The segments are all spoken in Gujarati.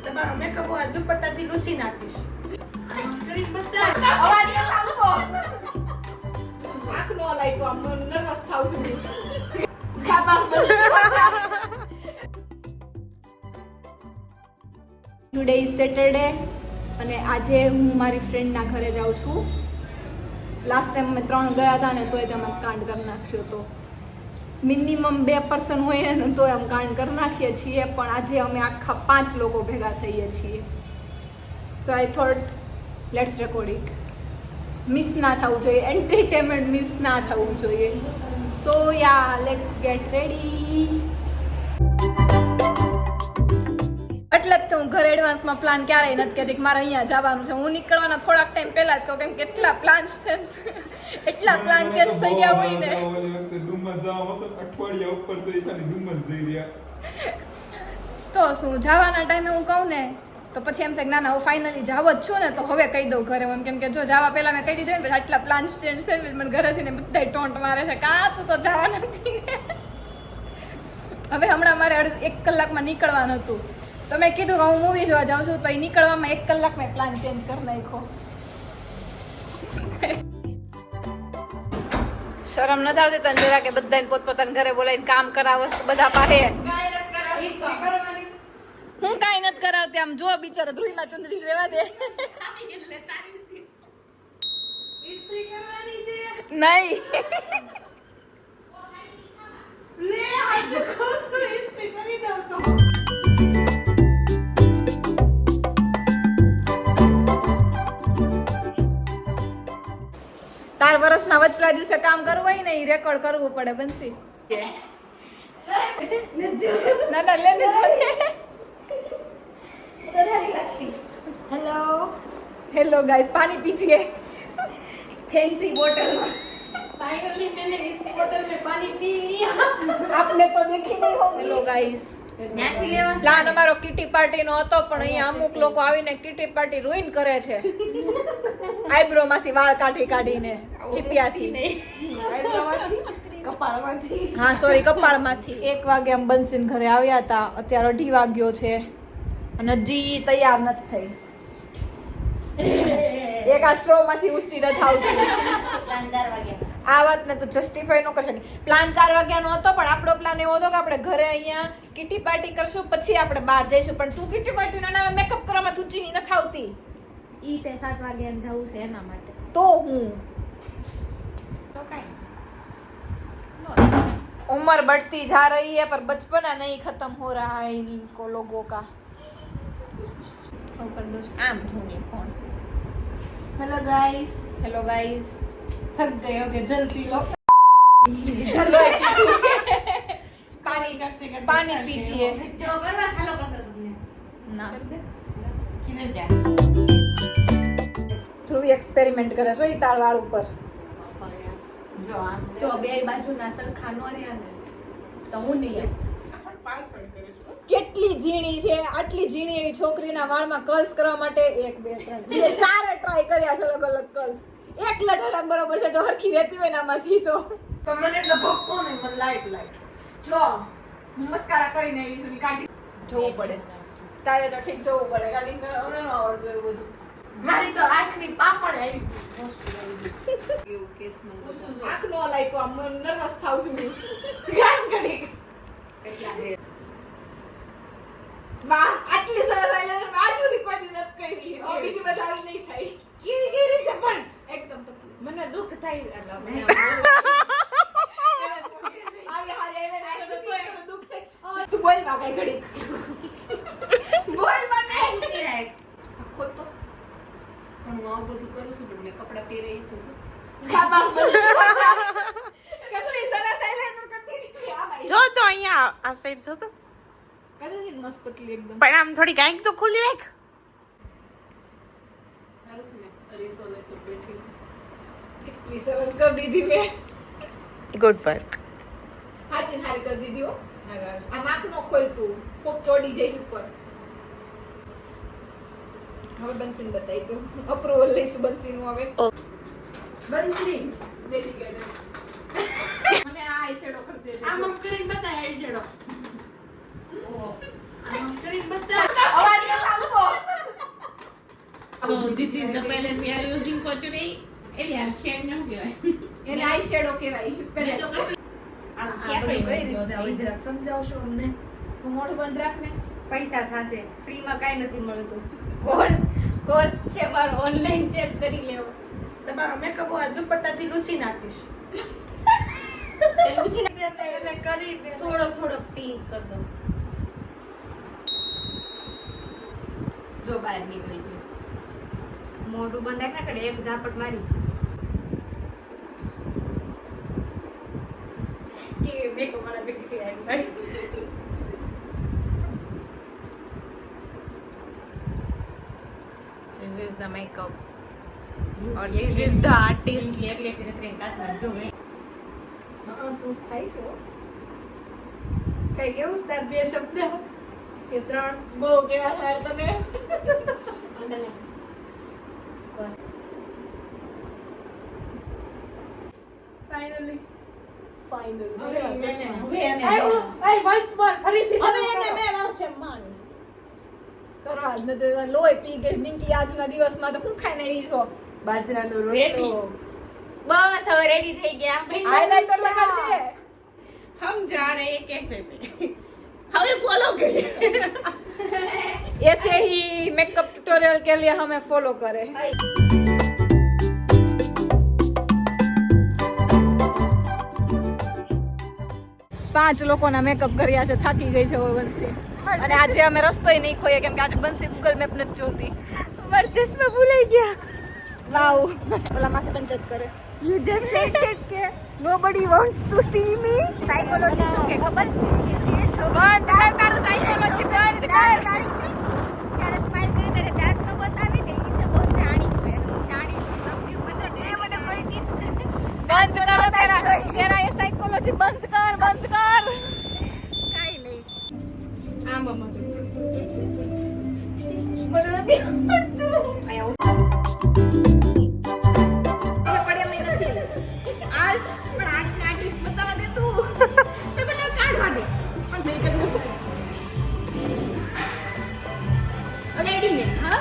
તમારો મેકઅપ આ દુપટ્ટાથી લૂછી નાખીશ. ટુડે ઇઝ સેટરડે અને આજે હું મારી ફ્રેન્ડના ઘરે જાઉં છું. લાસ્ટ ટાઈમ અમે 3 ગયા હતા ને તોય તમે કાંડ કરી નાખ્યો હતો. મિનિમમ 2 પર્સન હોય ને તોય અમે કાંડ કરી નાખીએ છીએ, પણ આજે અમે આખા 5 લોકો ભેગા થઈએ છીએ. So I thought let's record it. Miss ના થવું જોઈએ, એન્ટરટેનમેન્ટ મિસ ના થવું જોઈએ. So yeah let's get ready. એટલે જ તો હું ઘરે એડવાન્સમાં પ્લાન ક્યારેય નથી કહેતી કે મારે અહીંયા જવાનું છે. હું નીકળવાના થોડાક ટાઈમ પહેલા જ કહું, કેમ કે એટલા પ્લાન ચેન્જ થઈ ગયા હોય ને. તો શું જવાના ટાઈમે હું કહું ને તો પછી એમ થાય ના હું ફાઇનલી જાવ જ છું ને, તો હવે કહી દઉં ઘરે એમ, કેમ કે જો જવા પહેલા મેં કહી દીધું ને આટલા પ્લાન ચેન્જ છે મને ઘરેથી ને બધા ટોન્ટ મારે છે કાં તું તો જવા નથી ને. હવે હમણાં મારે 1 કલાકમાં નીકળવાનું હતું, તો મેં કીધું કે હું મૂવી જોવા જાઉં છું, તો એ નીકળવામાં 1 કલાક મેં પ્લાન ચેન્જ કરી નાખ્યો. શરમ નથી આવતી તને જરા કે બધાને પોતપોતાના ઘરે બોલાવીને કામ કરાવો બધા પાસે? હું કાંઈ નથી કરાવતી. આમ જો બિચારા ધ્રુવીમાં ચંદ્રી રહેવા દે. નહીં તાર વર્ષના વચલા દિવસે કામ કરવું હોય ને એ રેકોર્ડ કરવું પડે. બનશી ના ના લે ને हेलो गाइस, पानी पीजिए फैंसी बोतल में. फाइनली मैंने इस बोतल में पानी पी लिया. आपने तो देखी नहीं होगी. हेलो गाइस, પ્લાન અમારો કિટી પાર્ટી નો હતો, પણ અહીંયા અમુક લોકો આવીને કિટી પાર્ટી રૂઈન કરે છે. આઈબ્રો માંથી વાળ કાઢીને ચીપિયાથી કપાળમાંથી. હા સોરી, કપાળમાંથી. 1 વાગે આમ બંસીન ઘરે આવ્યા હતા, અત્યારે 2:30 વાગ્યો છે અને હજી તૈયાર નથી થઈ. એક આ સ્ટ્રો માંથી ઊંચી ન થાવતી. આ વાતને તો જસ્ટિફાઈ ન કરી શકે. પ્લાન 4 વાગ્યાનો હતો, પણ આપણો પ્લાન એવો હતો કે આપણે ઘરે અહીંયા કિટી પાર્ટી કરશું, પછી આપણે બહાર જઈશું. પણ તું કિટી પાર્ટીના નામે મેકઅપ કરવામાં ઊંચી ન થાવતી. ઈ તે 7 વાગ્યાને જવું છે એના માટે. તો હું તો કાઈ उम्र बढ़ती जा रही है पर बचपना नहीं खत्म हो रहा है इनको लोगों का. आम जूनी phone. Hello guys. Hello guys, थक गए होगे जल्दी लो. पानी करते करते पानी पीजिए. જો કરવા ચાલો કરતો તમને ના किधर जा. ધ્રુવી એક્સપેરિમેન્ટ કરે છે ઈ તાળ વાળ ઉપર. જો આ જો બે બાજુના સરખા નો રહ્યા ને તો હું નહીં. કેટલી ઝીણી છે, આટલી ઝીણી એવી છોકરીના વાળમાં કર્લ્સ કરવા માટે 1 2 3 4 ટ્રાય કર્યા છે અલગ અલગ કર્લ્સ. એક લટરમ બરોબર છે જો હરખી રહેતી હોય ને આમાંથી તો. પણ મને એટલે ભક્કો નહીં, મને લાઈટ જો હું મસ્કારા કરીને આવી છું, કાઢી જોવું પડે. તારે તો ઠીક જોવું પડે, કાઢી અમને ન આવડતું એવું બધું. મારી તો આંખની પાપડ આવી એવું કેસ મને આંખ નો લાય તો આમ નર્વસ થાઉં છું. ગામ કડી વાહ, આટલી સરસ આઈલાઇનર આજ સુધી કોઈ દી નથી કરી. હવે બીજી બાજુ આવી નહીં થાય. કેવી કેવી છે પણ એકદમ પતલી. મને દુઃખ થાય એટલે મને આવી હારી આઈલાઇનર તો તોય મને દુઃખ થાય. તું બોલ માં કઈ ઘડી. બોલ મને. ખોલ તો. પણ હું આવું બધું કરું છું, પણ મેં કપડાં પહેરે એ થશે. શાબાશ બોલ. કેટલી સરસ આઈલાઇનર કરતી હતી આ ભાઈ. જો તો અહીંયા આ સાઈડ જો તો કરી દીધી મસ્ત પતલી એકદમ. પણ આમ થોડી કાંઈક તો ખુલ્લી રાખ. સરસ મેં અરીસો લે તો બેઠી કેટલી સરસ કરી દીધી મેં. Good work. હાચી હારી કરી દીધી હો. આ નાક નો ખોલ તું, ખૂબ ચોડી જઈશ ઉપર. હવે બંસીને બતાવી દઉં. અપ્રુવલ લઈશું બંસીનું હવે. બંસરી ડેડિકેટેડ. મને આ આઈશેડો કરી દેજો. આમ કરીને બતાય આઈશેડો. આમ કરીને બતાય. અવાજ ન આવતો. So this is the palette we are using for today. Elian, shade no kehવાય. એને આઈશેડો કહેવાય. પહેલા તો આ shade કઈ રીતે હવે જરાક સમજાવશો અમને. તું મોઢું બંધ રાખ ને. પૈસા થશે ફ્રીમાં કાંઈ નથી મળતું. કોર્સ છે મારો ઓનલાઈન ચેક કરી લેવો. તમારો મેકઅપ આ દુપટ્ટાથી લૂછી નાખીશ. લૂછી એને કરી દે. થોડો પીક કર દો. જો બહાર નીકળી ગઈ. મોઢું બંધ રાખ ને એક ઝાપટ મારીશ. કે મેકઅપ વાળા બેટી આવી. This is the makeup. Or this is the artist. હા શું થાય છે કઈ કેવું છે તાર બે શબ્દ કે ત્રણ બહુ કેવા થાય તને. ફાઇનલી હવે એને વન્સ મોર ફરીથી હવે એને મેળ આવશે માન. કરવા જ નથી. લોહી પી ગઈ નિંકી આજના દિવસમાં તો હું ખાઈને આવી છો. બાજરાનો રેડી. રોટલો બસ હવે રેડી થઈ ગયા. હાઈલાઇટર લગાડી દે. हम जा रहे हैं कैफे पे. हमें फॉलो करिए. ऐसे ही मेकअप ट्यूटोरियल के लिए हमें फॉलो करें. પાંચ લોકોના મેકઅપ કર્યા છે. થાકી ગઈ છે બંસી. અને આજે અમે રસ્તોય નહીં ખોઈએ કેમ કે આજે બંસી ગૂગલ મેપ નથી જોતી. મારા ચશ્મા ભૂલાઈ ગયા. વાવ. ઓલા માસે પંચાયત કરે છે. You just said that કે nobody wants to see me. Psychology શું કે ખબર? જે છોકરા બંધ કર તારું સાયકોલોજી બંધ કર. જ્યારે સ્માઈલ કરી ત્યારે દાંત ન બતાવે ને ઈ છે બહુ શાણી છે. શાણી સમજી મને તે મને કોઈ દી બંધ કરો તેરા એ સાયકોલોજી બંધ કર. કાઈ નહીં. આમ મમ્મા. મને નથી આવડતું. આર્ટિસ્ટ બતાવવા દે તું. તો પેલા કાઢવા દે. રેડી ને હા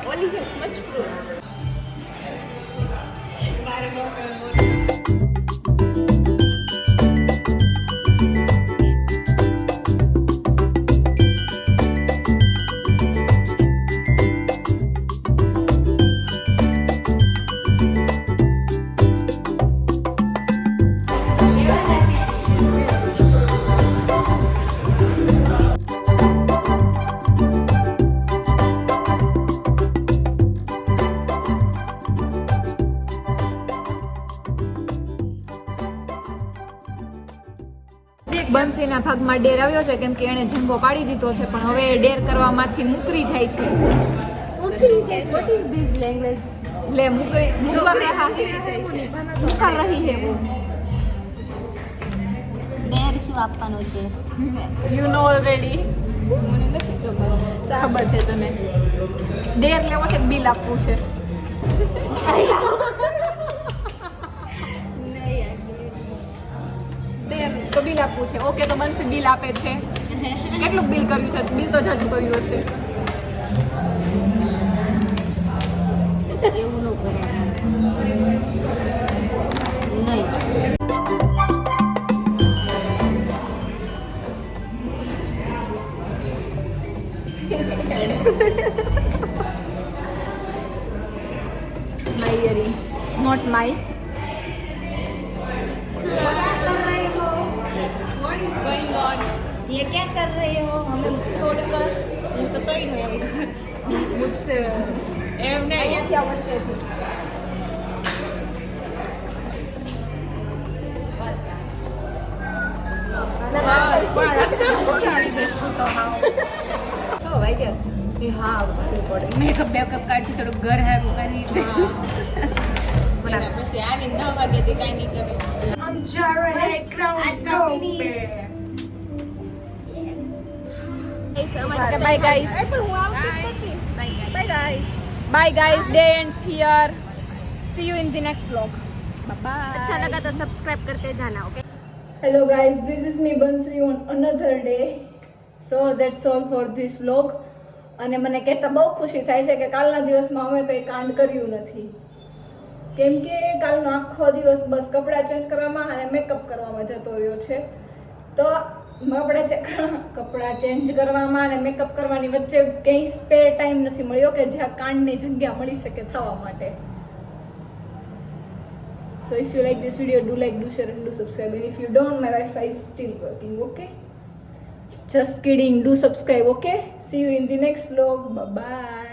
ઓલી છે સ્મચ પ્રો. બંસીના ભાગમાં ડેર આવ્યો છે કેમ કે એણે જંગો પાડી દીધો છે પણ હવે ડેર કરવામાંથી મુકરી જાય છે. What is this language? લે મુકર રહા હે મુકર રહી હે वो. ડેર શું આપવાનો છે? You know already. મને નથી ખબર છે તને. ડેર લેવો છે બિલ આપવું છે. તો બિલ આપવું છે. ઓકે તો બંસી બિલ આપે છે. કેટલું બિલ કર્યું છે? બિલ તો જાજુ કર્યું હશે. એવું ન કરે નહીં. My earrings, not my. What is going on? ये क्या कर रहे हो हमें छोड़कर? હું તો કઈ નહીં આવું. મુझसे એમ નહીં. અહીંયા ત્યાં વચ્ચેથી. બસ પણ અંદર ઘુસાડી દઈશ હું તો હાવ. છો વાગ્યા છે. એ હા જવું પડે મેકઅપ બેકઅપ કાઢી થોડું ઘર હેરું કરી પછી આવીને 9 વાગ્યાથી કાંઈ નહીં કરે. हम जा रहे हैं ग्राउंड फ्लोर पे બાય ગાઈસ. પણ હું આવતી જ નથી. Bye guys. Bye guys, day ends here. See you in the next vlog. Bye bye. अच्छा लगा तो सब्सक्राइब करते जाना, okay? Hello guys, this is me Bansri on another day. So that's all for this vlog. અને મને કહેતા બહુ ખુશી થાય છે કે કાલના દિવસમાં અમે કંઈ કાંડ કર્યું નથી, કેમ કે કાલનો આખો દિવસ બસ કપડાં ચેન્જ કરવામાં અને મેકઅપ કરવામાં જતો રહ્યો છે. તો આપણે કપડાં ચેન્જ કરવામાં અને મેકઅપ કરવાની વચ્ચે કંઈ સ્પેર ટાઈમ નથી મળ્યો કે જ્યાં કાંડની જગ્યા મળી શકે થવા માટે. So if you like this video, do like, do share and do subscribe. And if you don't, my Wi-Fi is still working, okay? Just kidding, do subscribe, okay? See you in the next vlog. Bye bye.